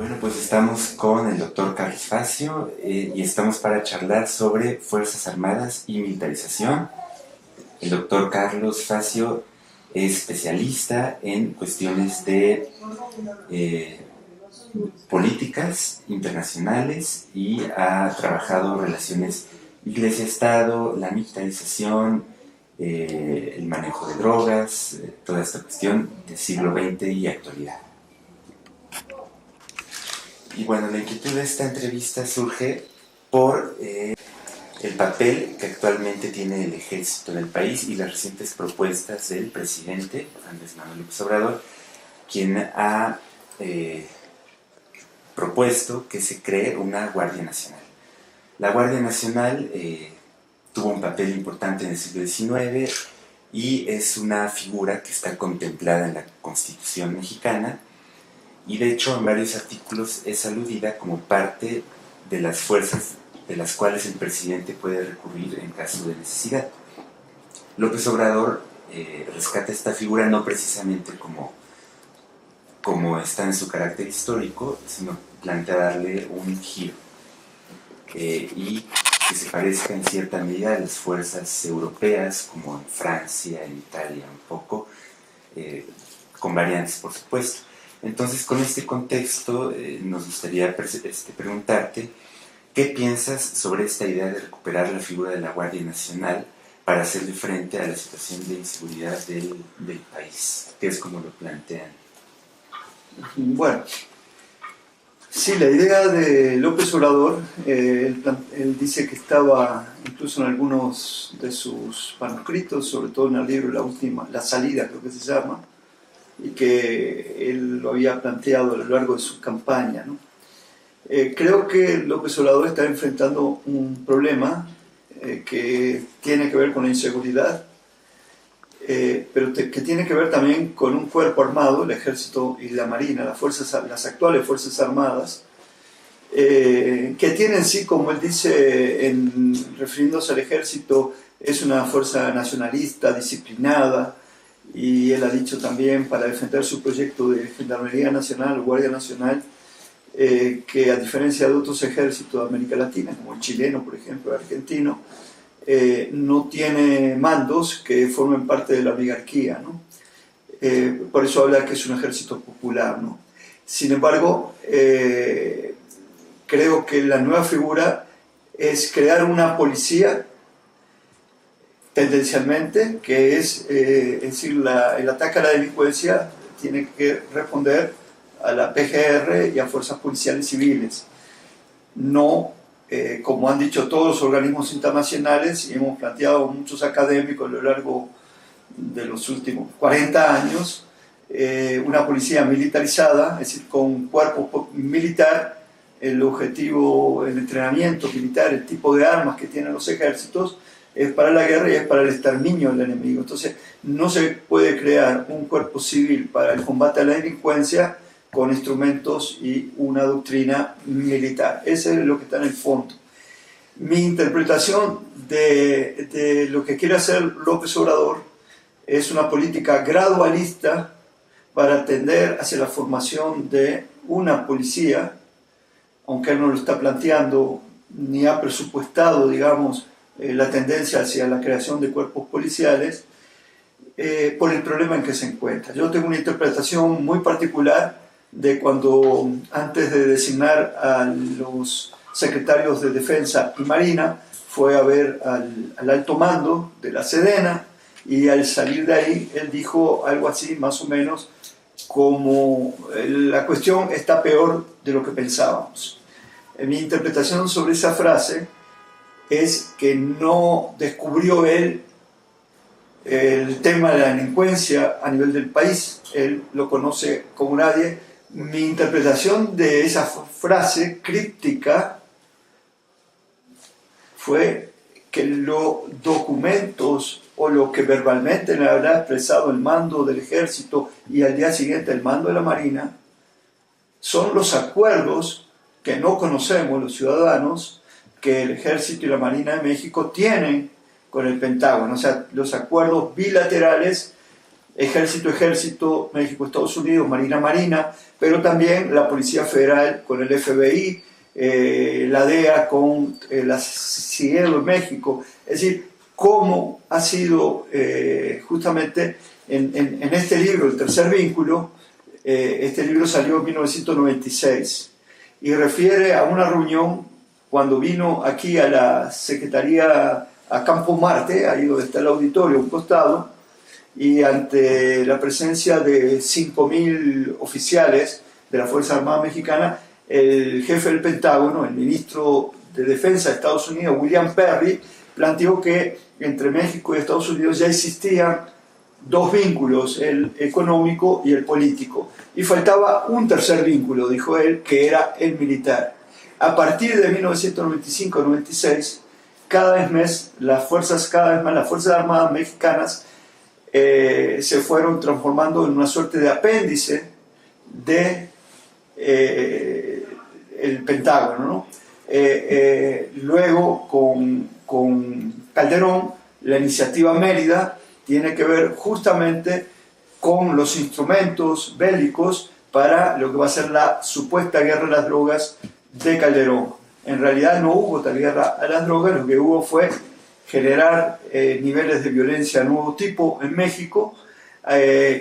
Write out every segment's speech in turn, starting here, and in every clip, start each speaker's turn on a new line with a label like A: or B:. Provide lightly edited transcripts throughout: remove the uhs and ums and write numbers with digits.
A: Bueno, pues estamos con el doctor Carlos Facio y estamos para charlar sobre Fuerzas Armadas y militarización. El doctor Carlos Facio es especialista en cuestiones de políticas internacionales y ha trabajado relaciones Iglesia-Estado, la militarización, el manejo de drogas, toda esta cuestión del siglo XX y actualidad. Y bueno, la inquietud de esta entrevista surge por el papel que actualmente tiene el ejército en el país y las recientes propuestas del presidente Andrés Manuel López Obrador, quien ha propuesto que se cree una Guardia Nacional. La Guardia Nacional tuvo un papel importante en el siglo XIX y es una figura que está contemplada en la Constitución mexicana, y de hecho en varios artículos es aludida como parte de las fuerzas de las cuales el presidente puede recurrir en caso de necesidad. López Obrador rescata esta figura no precisamente como está en su carácter histórico, sino plantea darle un giro y que se parezca en cierta medida a las fuerzas europeas, como en Francia, en Italia un poco, con variantes por supuesto. Entonces, con este contexto, nos gustaría preguntarte qué piensas sobre esta idea de recuperar la figura de la Guardia Nacional para hacerle frente a la situación de inseguridad del país, que es como lo plantean.
B: Bueno, sí, la idea de López Obrador, él dice que estaba incluso en algunos de sus manuscritos, sobre todo en el libro La Salida, creo que se llama, y que él lo había planteado a lo largo de su campaña, ¿no? Creo que López Obrador está enfrentando un problema que tiene que ver con la inseguridad, pero que tiene que ver también con un cuerpo armado, el Ejército y la Marina, las actuales Fuerzas Armadas, que tienen sí, como él dice, refiriéndose al Ejército, es una fuerza nacionalista, disciplinada, y él ha dicho también, para defender su proyecto de Gendarmería Nacional o Guardia Nacional, que a diferencia de otros ejércitos de América Latina, como el chileno, por ejemplo, el argentino, no tiene mandos que formen parte de la oligarquía, ¿no? Por eso habla que es un ejército popular, ¿no? Sin embargo, creo que la nueva figura es crear una policía tendencialmente, que es decir, el ataque a la delincuencia tiene que responder a la PGR y a fuerzas policiales civiles, no como han dicho todos los organismos internacionales y hemos planteado muchos académicos a lo largo de los últimos 40 años, una policía militarizada, es decir, con cuerpo militar, el objetivo, el entrenamiento militar, el tipo de armas que tienen los ejércitos, es para la guerra y es para el exterminio del enemigo. Entonces, no se puede crear un cuerpo civil para el combate a la delincuencia con instrumentos y una doctrina militar. Ese es lo que está en el fondo. Mi interpretación de lo que quiere hacer López Obrador es una política gradualista para tender hacia la formación de una policía, aunque él no lo está planteando ni ha presupuestado, digamos, la tendencia hacia la creación de cuerpos policiales, por el problema en que se encuentra. Yo tengo una interpretación muy particular de cuando, antes de designar a los secretarios de Defensa y Marina, fue a ver al alto mando de la Sedena, y al salir de ahí, él dijo algo así, más o menos, como la cuestión está peor de lo que pensábamos. Mi interpretación sobre esa frase es que no descubrió él el tema de la delincuencia a nivel del país, él lo conoce como nadie. Mi interpretación de esa frase críptica fue que los documentos o lo que verbalmente le habrá expresado el mando del ejército y al día siguiente el mando de la Marina son los acuerdos que no conocemos los ciudadanos, que el Ejército y la Marina de México tienen con el Pentágono, o sea, los acuerdos bilaterales ejército, México, Estados Unidos, Marina, pero también la Policía Federal con el FBI, la DEA con la CIEDO en México. Es decir, cómo ha sido justamente en este libro, El Tercer Vínculo. Este libro salió en 1996 y refiere a una reunión cuando vino aquí a la Secretaría, a Campo Marte, ahí donde está el auditorio, a un costado, y ante la presencia de 5.000 oficiales de la Fuerza Armada Mexicana, el jefe del Pentágono, el ministro de Defensa de Estados Unidos, William Perry, planteó que entre México y Estados Unidos ya existían dos vínculos, el económico y el político, y faltaba un tercer vínculo, dijo él, que era el militar. A partir de 1995-96, cada vez más las Fuerzas Armadas mexicanas se fueron transformando en una suerte de apéndice de el Pentágono, ¿no? Luego con Calderón, la iniciativa Mérida tiene que ver justamente con los instrumentos bélicos para lo que va a ser la supuesta guerra a las drogas de Calderón. En realidad no hubo tal guerra a las drogas, lo que hubo fue generar niveles de violencia de nuevo tipo en México,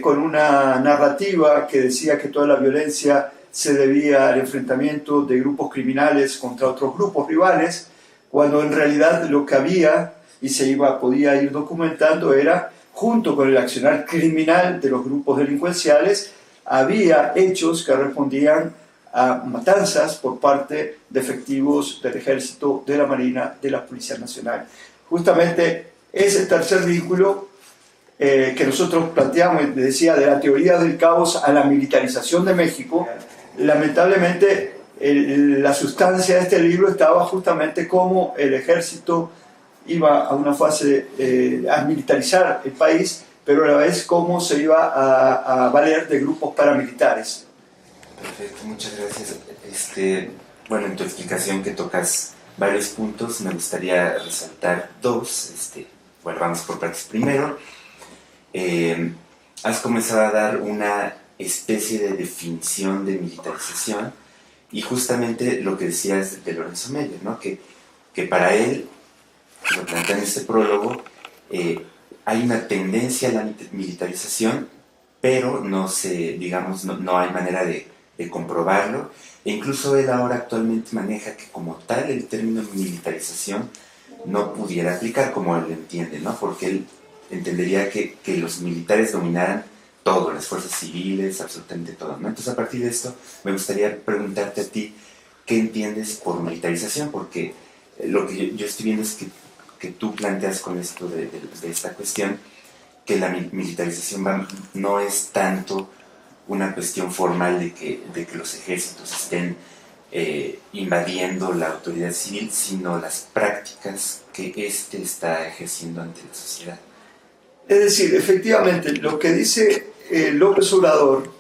B: con una narrativa que decía que toda la violencia se debía al enfrentamiento de grupos criminales contra otros grupos rivales, cuando en realidad lo que había y podía ir documentando era, junto con el accionar criminal de los grupos delincuenciales, había hechos que respondían a matanzas por parte de efectivos del Ejército, de la Marina, de la Policía Nacional. Justamente ese tercer vínculo que nosotros planteamos, decía, de la teoría del caos a la militarización de México, lamentablemente la sustancia de este libro estaba justamente cómo el ejército iba a una fase a militarizar el país, pero a la vez cómo se iba a valer de grupos paramilitares.
A: Perfecto, muchas gracias. Bueno, en tu explicación que tocas varios puntos, me gustaría resaltar dos. Bueno, vamos por partes. Primero, has comenzado a dar una especie de definición de militarización y justamente lo que decías de Lorenzo Meyer, ¿no? Que para él, lo plantea en este prólogo, hay una tendencia a la militarización, pero no hay manera de comprobarlo, e incluso él ahora actualmente maneja que como tal el término militarización no pudiera aplicar como él lo entiende, ¿no? Porque él entendería que los militares dominaran todo, las fuerzas civiles, absolutamente todo, ¿no? Entonces, a partir de esto, me gustaría preguntarte a ti, ¿qué entiendes por militarización? Porque lo que yo estoy viendo es que tú planteas con esto de esta cuestión, que la militarización no es tanto una cuestión formal de que los ejércitos estén invadiendo la autoridad civil, sino las prácticas que está ejerciendo ante la sociedad.
B: Es decir, efectivamente, lo que dice López Obrador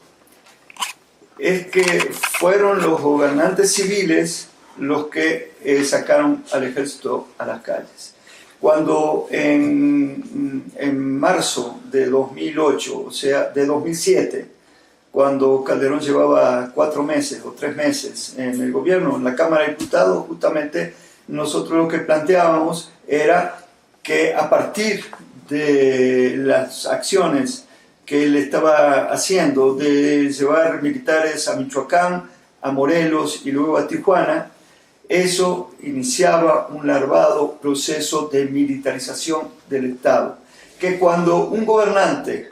B: es que fueron los gobernantes civiles los que sacaron al ejército a las calles. Cuando en marzo de 2008, o sea, de 2007, cuando Calderón llevaba 4 meses o 3 meses en el gobierno, en la Cámara de Diputados, justamente nosotros lo que planteábamos era que a partir de las acciones que él estaba haciendo de llevar militares a Michoacán, a Morelos y luego a Tijuana, eso iniciaba un larvado proceso de militarización del Estado. Que cuando un gobernante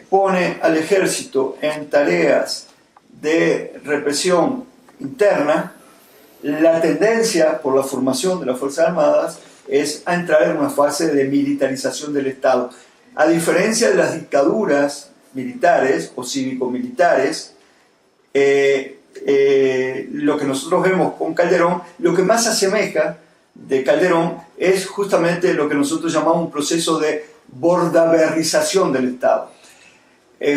B: pone al ejército en tareas de represión interna, la tendencia por la formación de las Fuerzas Armadas es a entrar en una fase de militarización del Estado. A diferencia de las dictaduras militares o cívico-militares, lo que nosotros vemos con Calderón, lo que más se asemeja de Calderón es justamente lo que nosotros llamamos un proceso de bordaberrización del Estado.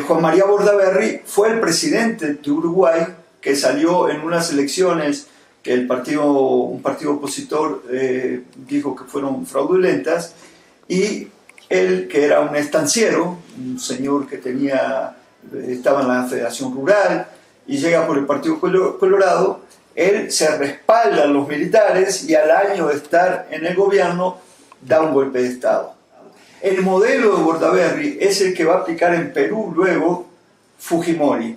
B: Juan María Bordaberry fue el presidente de Uruguay que salió en unas elecciones que un partido opositor dijo que fueron fraudulentas, y él, que era un estanciero un señor que estaba en la Federación Rural y llega por el Partido Colorado. Él se respalda a los militares y al año de estar en el gobierno da un golpe de Estado. El modelo de Bordaberry es el que va a aplicar en Perú luego Fujimori.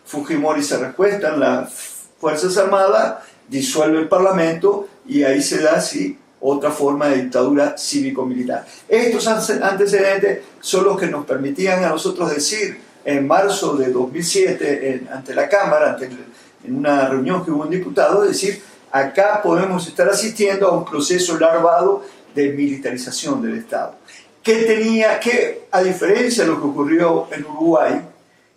B: Fujimori se recuesta en las Fuerzas Armadas, disuelve el Parlamento y ahí se da así otra forma de dictadura cívico-militar. Estos antecedentes son los que nos permitían a nosotros decir en marzo de 2007 ante la Cámara, en una reunión que hubo en diputados, decir, acá podemos estar asistiendo a un proceso larvado de militarización del Estado. Que a diferencia de lo que ocurrió en Uruguay,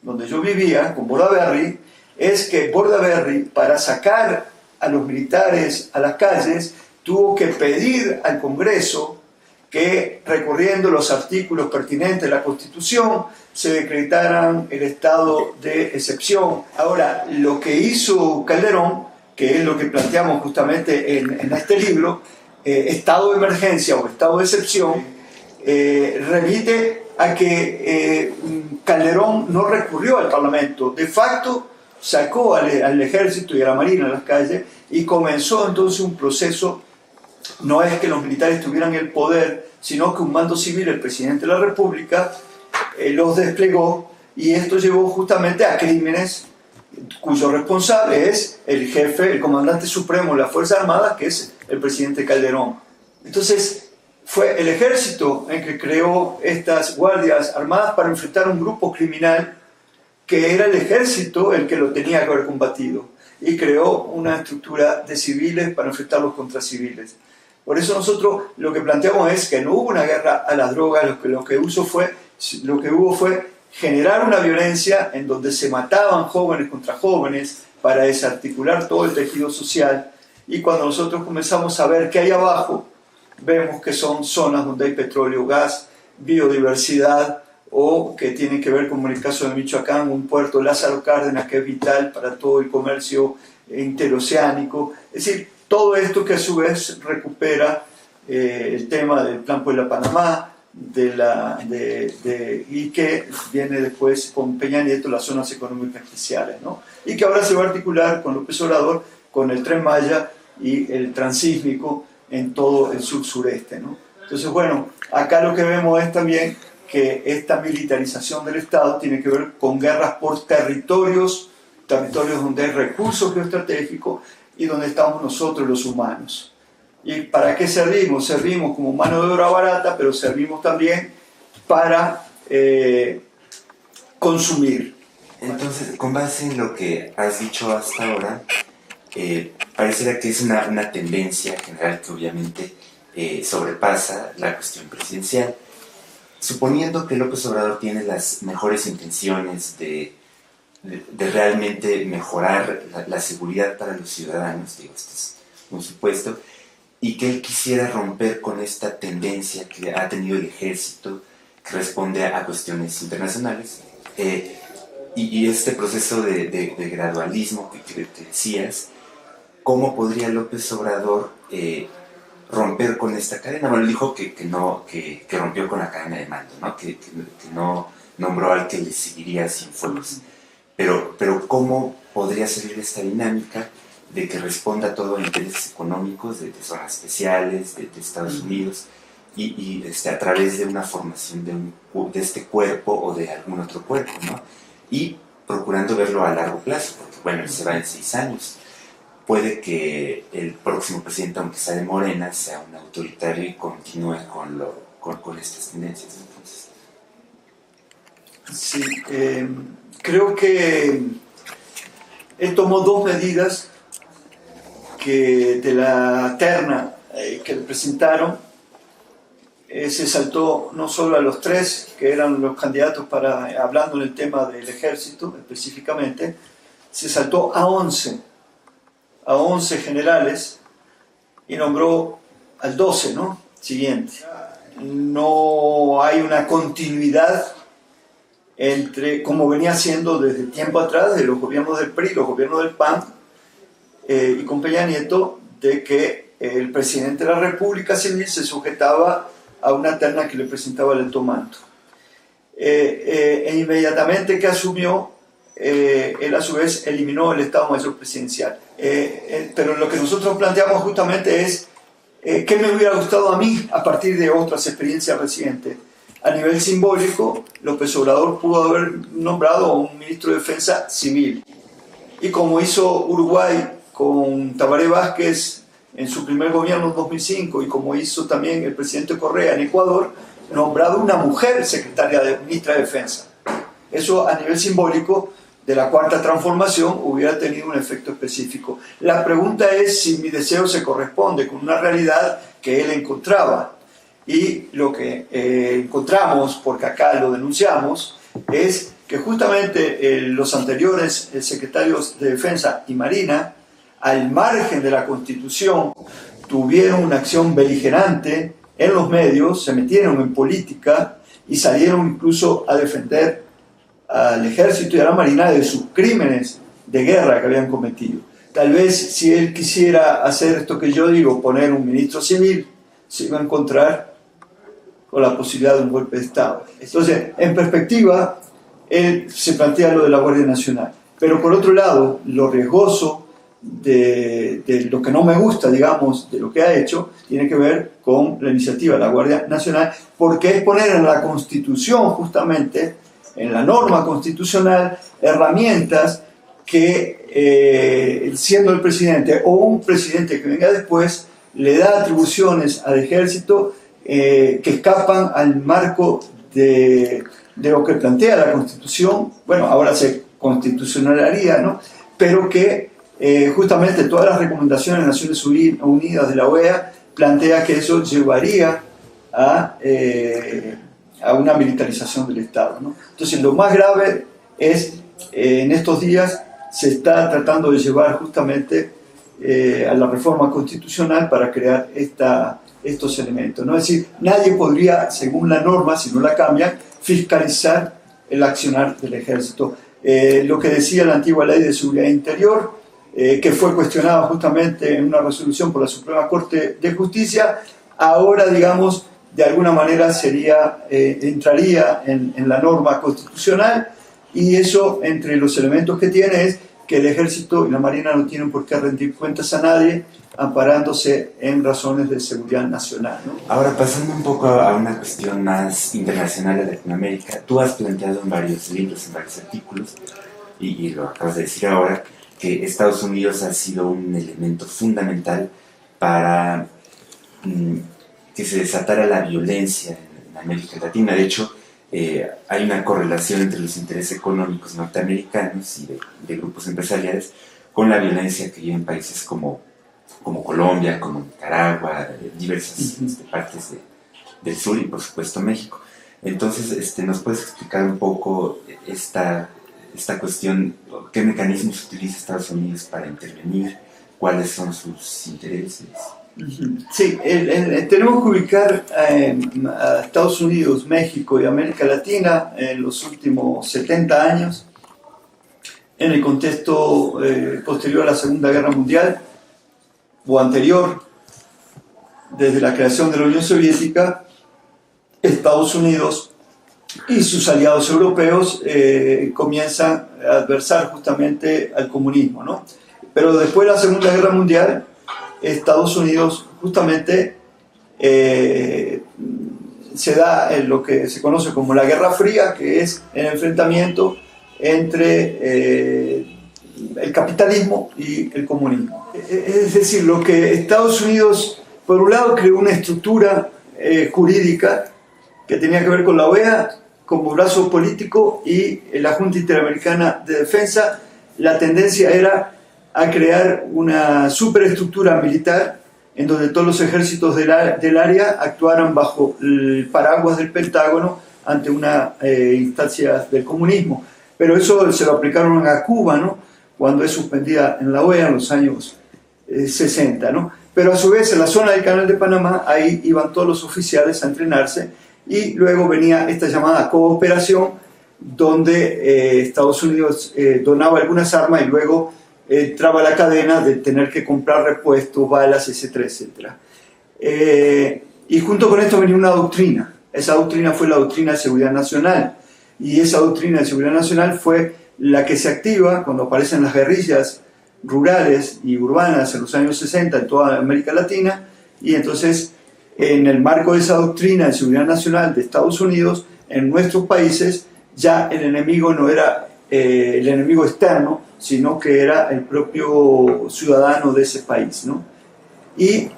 B: donde yo vivía con Bordaberry, es que Bordaberry, para sacar a los militares a las calles, tuvo que pedir al Congreso que, recurriendo los artículos pertinentes de la Constitución, se decretaran el estado de excepción. Ahora, lo que hizo Calderón, que es lo que planteamos justamente en este libro, estado de emergencia o estado de excepción, remite a que Calderón no recurrió al Parlamento. De facto, sacó al ejército y a la marina a las calles y comenzó entonces un proceso. No es que los militares tuvieran el poder, sino que un mando civil, el presidente de la República, los desplegó, y esto llevó justamente a crímenes cuyo responsable es el jefe, el comandante supremo de las Fuerzas Armadas, que es el presidente Calderón. Entonces, fue el ejército el que creó estas guardias armadas para enfrentar un grupo criminal que era el ejército el que lo tenía que haber combatido, y creó una estructura de civiles para enfrentarlos contra civiles. Por eso nosotros lo que planteamos es que no hubo una guerra a las drogas, lo que hubo fue generar una violencia en donde se mataban jóvenes contra jóvenes para desarticular todo el tejido social, y cuando nosotros comenzamos a ver qué hay abajo, vemos que son zonas donde hay petróleo, gas, biodiversidad, o que tienen que ver, como en el caso de Michoacán, un puerto Lázaro Cárdenas que es vital para todo el comercio interoceánico. Es decir, todo esto que a su vez recupera el tema del Plan Puebla-Panamá, y que viene después con Peña Nieto, las zonas económicas especiales, ¿no? Y que ahora se va a articular con López Obrador, con el Tren Maya y el transísmico en todo el sur-sureste, ¿no? Entonces, bueno, acá lo que vemos es también que esta militarización del Estado tiene que ver con guerras por territorios donde hay recursos geoestratégicos y donde estamos nosotros los humanos. ¿Y para qué servimos? Servimos como mano de obra barata, pero servimos también para consumir.
A: Entonces, con base en lo que has dicho hasta ahora, pareciera que es una tendencia general que obviamente sobrepasa la cuestión presidencial. Suponiendo que López Obrador tiene las mejores intenciones de realmente mejorar la seguridad para los ciudadanos, digo, esto es un supuesto, y que él quisiera romper con esta tendencia que ha tenido el ejército, que responde a cuestiones internacionales, y este proceso de gradualismo que decías, ¿cómo podría López Obrador romper con esta cadena? Bueno, él dijo que rompió con la cadena de mando, ¿no? Que no nombró al que le seguiría sin fuegos. Pero ¿cómo podría salir esta dinámica de que responda todo a intereses económicos de zonas especiales, de Estados Unidos, y a través de una formación de este cuerpo o de algún otro cuerpo, ¿no? Y procurando verlo a largo plazo, porque bueno, él se va en 6 años. Puede que el próximo presidente, aunque sea de Morena, sea un autoritario y continúe con estas tendencias. Entonces.
B: Sí, creo que él tomó 2 medidas que de la terna que le presentaron, se saltó no solo a los 3 que eran los candidatos hablando del tema del ejército específicamente, se saltó a 11 generales y nombró al 12, ¿no? Siguiente. No hay una continuidad entre, como venía siendo desde tiempo atrás, de los gobiernos del PRI, los gobiernos del PAN, y con Peña Nieto, de que el presidente de la República Civil se sujetaba a una terna que le presentaba el alto mando. e inmediatamente que asumió, él a su vez eliminó el Estado Mayor Presidencial. Pero lo que nosotros planteamos justamente es qué me hubiera gustado a mí a partir de otras experiencias recientes. A nivel simbólico, López Obrador pudo haber nombrado a un ministro de Defensa civil. Y como hizo Uruguay con Tabaré Vázquez en su primer gobierno en 2005, y como hizo también el presidente Correa en Ecuador, nombrado una mujer ministra de Defensa. Eso a nivel simbólico de la Cuarta Transformación hubiera tenido un efecto específico. La pregunta es si mi deseo se corresponde con una realidad que él encontraba. Y lo que encontramos, porque acá lo denunciamos, es que justamente los anteriores secretarios de Defensa y Marina, al margen de la Constitución, tuvieron una acción beligerante en los medios, se metieron en política y salieron incluso a defender al ejército y a la marina de sus crímenes de guerra que habían cometido. Tal vez si él quisiera hacer esto que yo digo, poner un ministro civil, se iba a encontrar con la posibilidad de un golpe de Estado. Entonces, en perspectiva, él se plantea lo de la Guardia Nacional. Pero por otro lado, lo riesgoso de lo que no me gusta, digamos, de lo que ha hecho, tiene que ver con la iniciativa de la Guardia Nacional, porque es poner en la Constitución, justamente, en la norma constitucional, herramientas que, siendo el presidente o un presidente que venga después, le da atribuciones al ejército que escapan al marco de lo que plantea la Constitución. Bueno, ahora se constitucionalizaría, ¿no? Pero que justamente todas las recomendaciones de Naciones Unidas de la OEA plantea que eso llevaría a una militarización del Estado, ¿no? Entonces, lo más grave es, en estos días, se está tratando de llevar justamente a la reforma constitucional para crear estos elementos, ¿no? Es decir, nadie podría, según la norma, si no la cambian, fiscalizar el accionar del ejército. Lo que decía la antigua Ley de Seguridad Interior, que fue cuestionada justamente en una resolución por la Suprema Corte de Justicia, ahora, digamos, de alguna manera entraría en la norma constitucional, y eso, entre los elementos que tiene, es que el ejército y la marina no tienen por qué rendir cuentas a nadie, amparándose en razones de seguridad nacional, ¿no?
A: Ahora, pasando un poco a una cuestión más internacional de Latinoamérica, tú has planteado en varios libros, en varios artículos, y lo acabas de decir ahora, que Estados Unidos ha sido un elemento fundamental para que se desatara la violencia en América Latina. De hecho, hay una correlación entre los intereses económicos norteamericanos y de grupos empresariales con la violencia que viven países como Colombia, como Nicaragua, diversas partes del sur y por supuesto México. Entonces, ¿nos puedes explicar un poco esta cuestión? ¿Qué mecanismos utiliza Estados Unidos para intervenir? ¿Cuáles son sus intereses?
B: Sí, tenemos que ubicar a Estados Unidos, México y América Latina en los últimos 70 años en el contexto posterior a la Segunda Guerra Mundial o anterior. Desde la creación de la Unión Soviética, Estados Unidos y sus aliados europeos comienzan a adversar justamente al comunismo, ¿no? Pero después de la Segunda Guerra Mundial, Estados Unidos justamente se da en lo que se conoce como la Guerra Fría, que es el enfrentamiento entre el capitalismo y el comunismo. Es decir, lo que Estados Unidos, por un lado, creó una estructura jurídica que tenía que ver con la OEA como brazo político y la Junta Interamericana de Defensa. La tendencia era a crear una superestructura militar en donde todos los ejércitos del área actuaran bajo el paraguas del Pentágono ante una instancia del comunismo. Pero eso se lo aplicaron a Cuba, ¿no?, cuando es suspendida en la OEA en los años 60, ¿no? Pero a su vez en la zona del Canal de Panamá, ahí iban todos los oficiales a entrenarse, y luego venía esta llamada cooperación, donde Estados Unidos donaba algunas armas y luego entraba la cadena de tener que comprar repuestos, balas, etcétera, etcétera. Y junto con esto venía una doctrina. Esa doctrina fue la doctrina de seguridad nacional, y esa doctrina de seguridad nacional fue la que se activa cuando aparecen las guerrillas rurales y urbanas en los años 60 en toda América Latina, y entonces en el marco de esa doctrina de seguridad nacional de Estados Unidos, en nuestros países ya el enemigo no era el enemigo externo, sino que era el propio ciudadano de ese país, ¿no? Y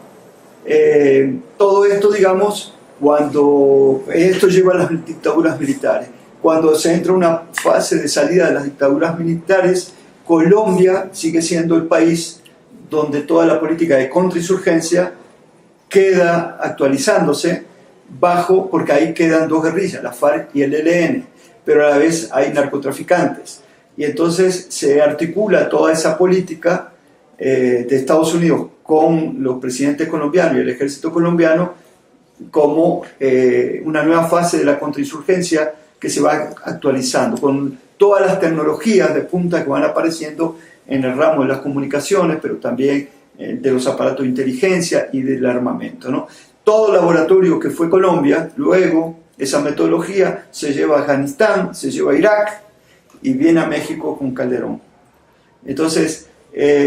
B: todo esto, digamos, cuando esto lleva a las dictaduras militares, cuando se entra una fase de salida de las dictaduras militares, Colombia sigue siendo el país donde toda la política de contrainsurgencia queda actualizándose porque ahí quedan dos guerrillas, la FARC y el ELN, pero a la vez hay narcotraficantes. Y entonces se articula toda esa política de Estados Unidos con los presidentes colombianos y el ejército colombiano como una nueva fase de la contrainsurgencia que se va actualizando, con todas las tecnologías de punta que van apareciendo en el ramo de las comunicaciones, pero también de los aparatos de inteligencia y del armamento, ¿no? Todo laboratorio que fue Colombia, luego esa metodología se lleva a Afganistán, se lleva a Irak y viene a México con Calderón. Entonces,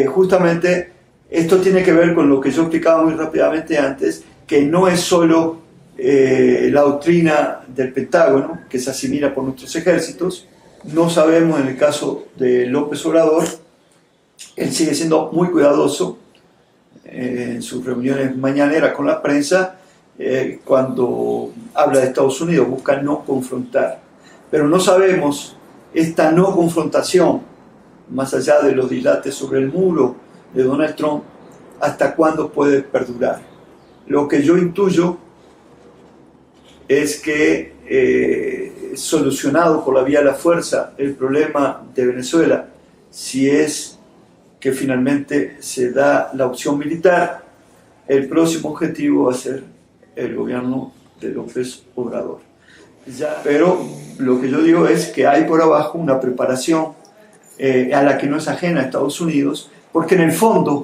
B: justamente esto tiene que ver con lo que yo explicaba muy rápidamente antes, que no es solo la doctrina del Pentágono, que se asimila por nuestros ejércitos. No sabemos en el caso de López Obrador, él sigue siendo muy cuidadoso en sus reuniones mañaneras con la prensa, cuando habla de Estados Unidos, busca no confrontar. Pero no sabemos esta no confrontación, más allá de los dilates sobre el muro de Donald Trump, hasta cuándo puede perdurar. Lo que yo intuyo es que solucionado por la vía de la fuerza el problema de Venezuela, si es que finalmente se da la opción militar, el próximo objetivo va a ser el gobierno de López Obrador. Pero lo que yo digo es que hay por abajo una preparación a la que no es ajena a Estados Unidos, porque en el fondo,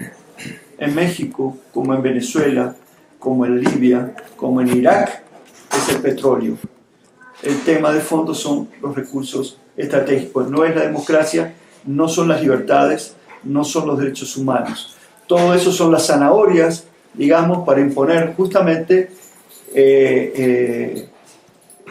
B: en México, como en Venezuela, como en Libia, como en Irak, es el petróleo. El tema de fondo son los recursos estratégicos, no es la democracia, no son las libertades, no son los derechos humanos. Todo eso son las zanahorias, digamos, para imponer justamente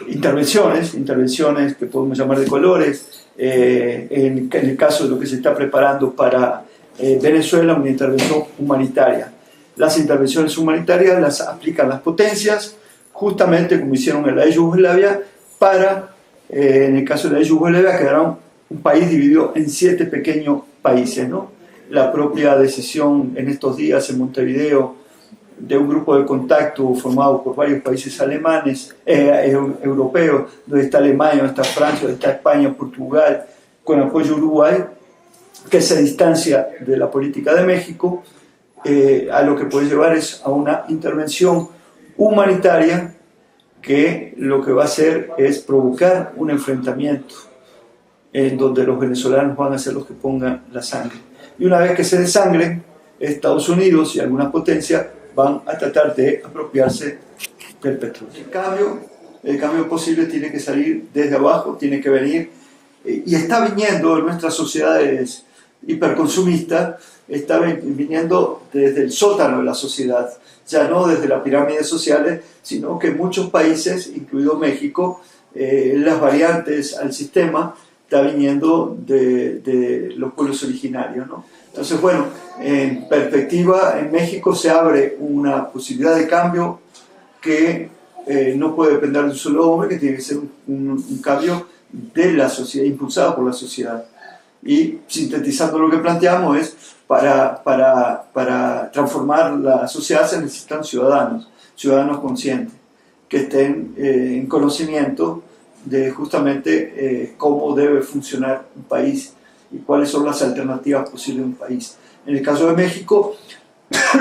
B: intervenciones que podemos llamar de colores, en el caso de lo que se está preparando para Venezuela, una intervención humanitaria. Las intervenciones humanitarias las aplican las potencias, justamente como hicieron en la Yugoslavia, para, en el caso de la Yugoslavia, quedaron un país dividido en 7 pequeños países, ¿no? La propia decisión en estos días en Montevideo de un grupo de contacto formado por varios países alemanes, europeos, donde está Alemania, donde está Francia, donde está España, Portugal, con apoyo de Uruguay, que se distancia de la política de México, a lo que puede llevar es a una intervención humanitaria que lo que va a hacer es provocar un enfrentamiento en donde los venezolanos van a ser los que pongan la sangre. Y una vez que se desangren, Estados Unidos y algunas potencias van a tratar de apropiarse del petróleo. El cambio posible tiene que salir desde abajo, tiene que venir, y está viniendo en nuestras sociedades hiperconsumistas, está viniendo desde el sótano de la sociedad, ya no desde las pirámides sociales, sino que en muchos países, incluido México, las variantes al sistema está viniendo de los pueblos originarios, ¿no? Entonces, bueno, en perspectiva, en México se abre una posibilidad de cambio que no puede depender de un solo hombre, que tiene que ser un cambio de la sociedad, impulsado por la sociedad. Y sintetizando lo que planteamos es, para transformar la sociedad se necesitan ciudadanos conscientes, que estén en conocimiento de justamente cómo debe funcionar un país y cuáles son las alternativas posibles de un país. En el caso de México,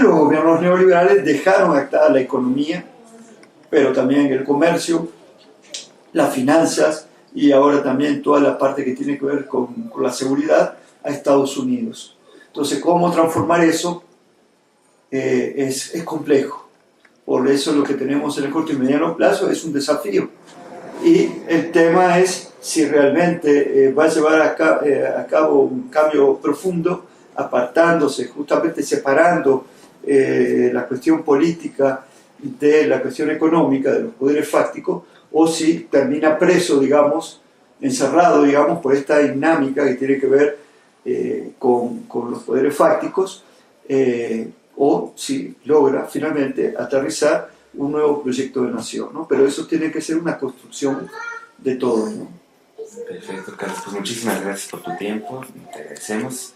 B: los gobiernos neoliberales dejaron actada la economía, pero también el comercio, las finanzas y ahora también toda la parte que tiene que ver con la seguridad a Estados Unidos. Entonces, ¿cómo transformar eso? Es complejo. Por eso lo que tenemos en el corto y mediano plazo es un desafío. Y el tema es si realmente va a llevar a cabo un cambio profundo, apartándose, justamente separando la cuestión política de la cuestión económica, de los poderes fácticos, o si termina preso, digamos, encerrado, digamos, por esta dinámica que tiene que ver con los poderes fácticos, o si logra finalmente aterrizar un nuevo proyecto de nación, ¿no? Pero eso tiene que ser una construcción de todos, ¿no?
A: Perfecto, Carlos. Pues muchísimas gracias por tu tiempo. Te agradecemos.